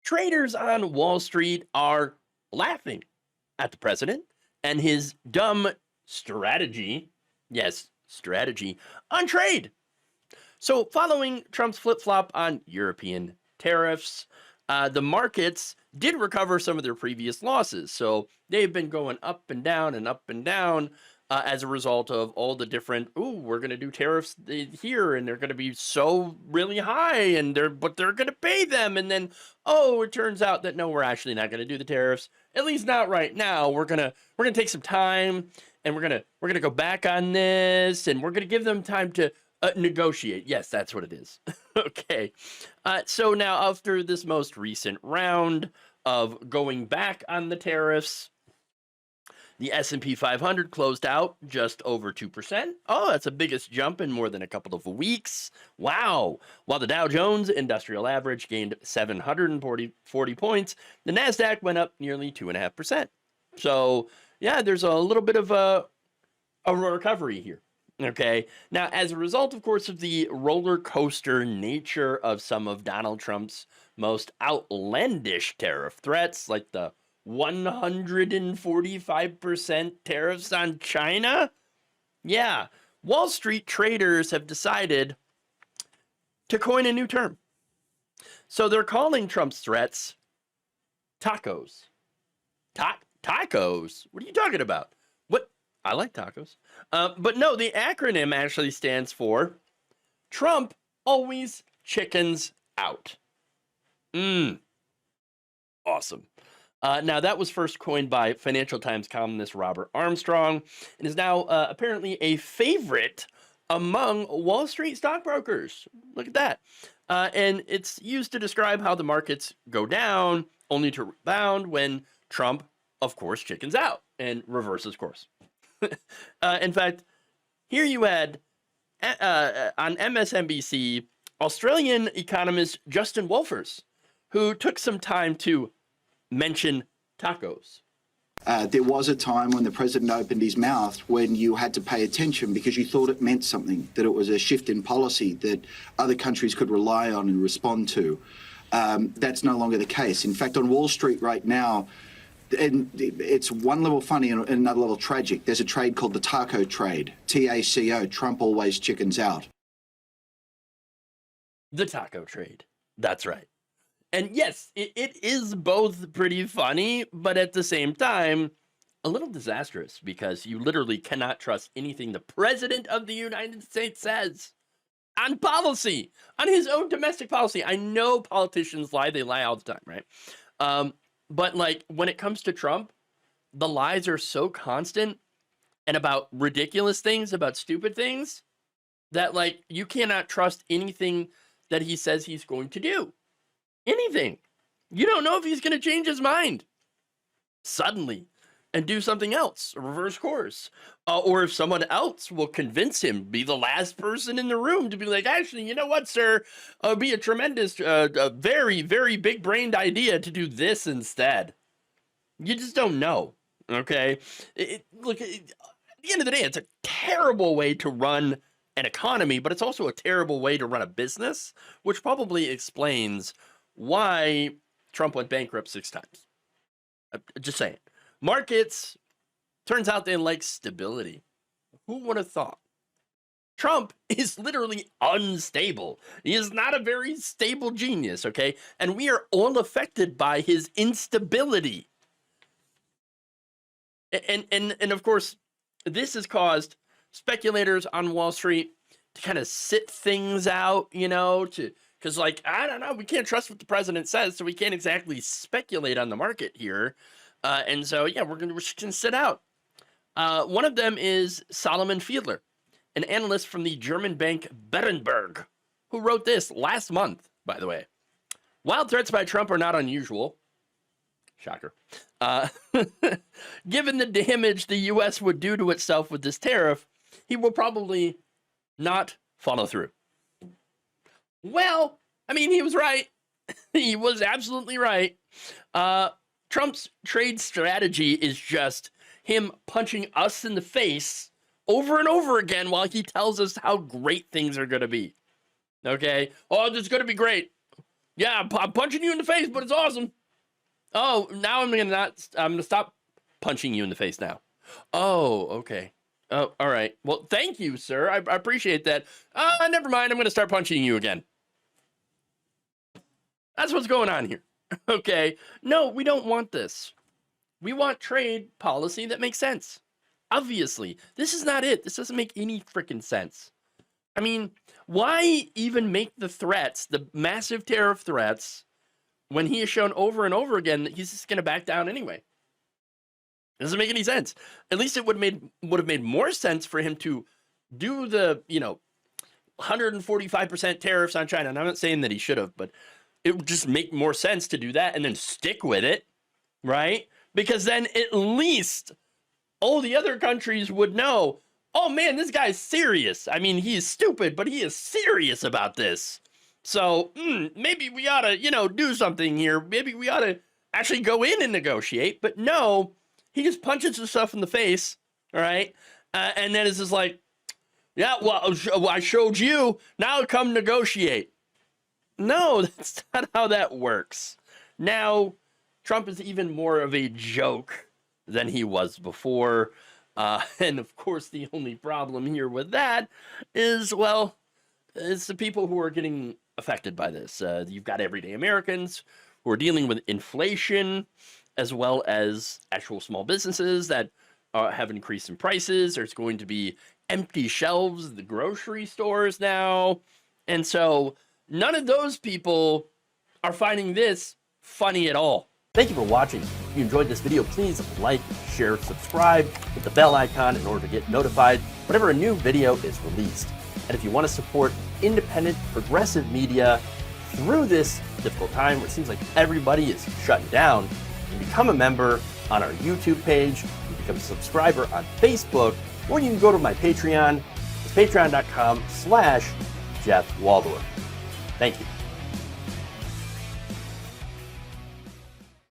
Traders on Wall Street are laughing at the president and his dumb strategy. Yes, strategy on trade. So, following Trump's flip flop on European tariffs, the markets did recover some of their previous losses. So, they've been going up and down and up and down as a result of all the different, ooh, we're going to do tariffs here and they're going to be so really high and they're going to pay them. And then, oh, it turns out that no, we're actually not going to do the tariffs, at least not right now. We're going to take some time and we're going to go back on this and we're going to give them time to negotiate. Yes, that's what it is. Okay. So now after this most recent round of going back on the tariffs, the S&P 500 closed out just over 2%. Oh, that's the biggest jump in more than a couple of weeks. Wow. While the Dow Jones Industrial Average gained 740 points, the NASDAQ went up nearly 2.5%. So, yeah, there's a little bit of a recovery here. Okay. Now, as a result, of course, of the roller coaster nature of some of Donald Trump's most outlandish tariff threats, like the 145% tariffs on China? Yeah, Wall Street traders have decided to coin a new term. So they're calling Trump's threats tacos. Tacos? What are you talking about? What? I like tacos. But no, the acronym actually stands for Trump always chickens out. Awesome. Now, that was first coined by Financial Times columnist Robert Armstrong and is now apparently a favorite among Wall Street stockbrokers. Look at that. And it's used to describe how the markets go down only to rebound when Trump, of course, chickens out and reverses course. In fact, here you had on MSNBC, Australian economist Justin Wolfers, who took some time to mention tacos. There was a time when the president opened his mouth when you had to pay attention because you thought it meant something, that it was a shift in policy that other countries could rely on and respond to. That's no longer the case. In fact, on Wall Street right now, and it's one level funny and another level tragic, there's a trade called the taco trade, TACO, Trump always chickens out. The taco trade. That's right. And yes, it is both pretty funny, but at the same time, a little disastrous because you literally cannot trust anything the president of the United States says on policy, on his own domestic policy. I know politicians lie. They lie all the time, right? But like when it comes to Trump, the lies are so constant and about ridiculous things, about stupid things, that like you cannot trust anything that he says he's going to do. Anything. You don't know if he's going to change his mind suddenly and do something else, reverse course, or if someone else will convince him, be the last person in the room to be like, actually, you know what, sir, it'd be a tremendous, a very, very big brained idea to do this instead. You just don't know. Okay. Look, at the end of the day, it's a terrible way to run an economy, but it's also a terrible way to run a business, which probably explains why Trump went bankrupt 6 times. Just saying. Markets, turns out they like stability. Who would have thought? Trump is literally unstable. He is not a very stable genius, okay? And we are all affected by his instability. And of course, this has caused speculators on Wall Street to kind of sit things out, you know, because like, I don't know, we can't trust what the president says, so we can't exactly speculate on the market here. And so, yeah, we're just gonna sit out. One of them is Salomon Fiedler, an analyst from the German bank Berenberg, who wrote this last month, by the way. Wild threats by Trump are not unusual. Shocker. Given the damage the U.S. would do to itself with this tariff, he will probably not follow through. Well, I mean, he was right. He was absolutely right. Trump's trade strategy is just him punching us in the face over and over again while he tells us how great things are going to be. Okay? Oh, it's going to be great. Yeah, I'm punching you in the face, but it's awesome. Oh, now I'm gonna stop punching you in the face now. Oh, okay. Oh, all right. Well, thank you, sir. I appreciate that. Never mind. I'm gonna start punching you again. That's what's going on here. Okay. No, we don't want this. We want trade policy that makes sense. Obviously, this is not it. This doesn't make any freaking sense. I mean, why even make the threats, the massive tariff threats, when he has shown over and over again that he's just going to back down anyway? It doesn't make any sense. At least it would have made more sense for him to do the 145% tariffs on China. And I'm not saying that he should have, but it would just make more sense to do that and then stick with it, right? Because then at least all the other countries would know, oh man, this guy's serious. I mean, he is stupid, but he is serious about this. So maybe we ought to, do something here. Maybe we ought to actually go in and negotiate. But no, he just punches himself in the face, all right? And then it's just like, yeah, well, I showed you. Now come negotiate. No, that's not how that works. Now, Trump is even more of a joke than he was before. And of course, the only problem here with that is, well, it's the people who are getting affected by this. You've got everyday Americans who are dealing with inflation, as well as actual small businesses that have increased in prices. There's going to be empty shelves at the grocery stores now. And so none of those people are finding this funny at all. Thank you for watching. If you enjoyed this video, please like, share, subscribe, hit the bell icon in order to get notified whenever a new video is released. And if you want to support independent, progressive media through this difficult time where it seems like everybody is shutting down, you can become a member on our YouTube page, you can become a subscriber on Facebook, or you can go to my Patreon. It's patreon.com/Jeff Waldorf. Thank you.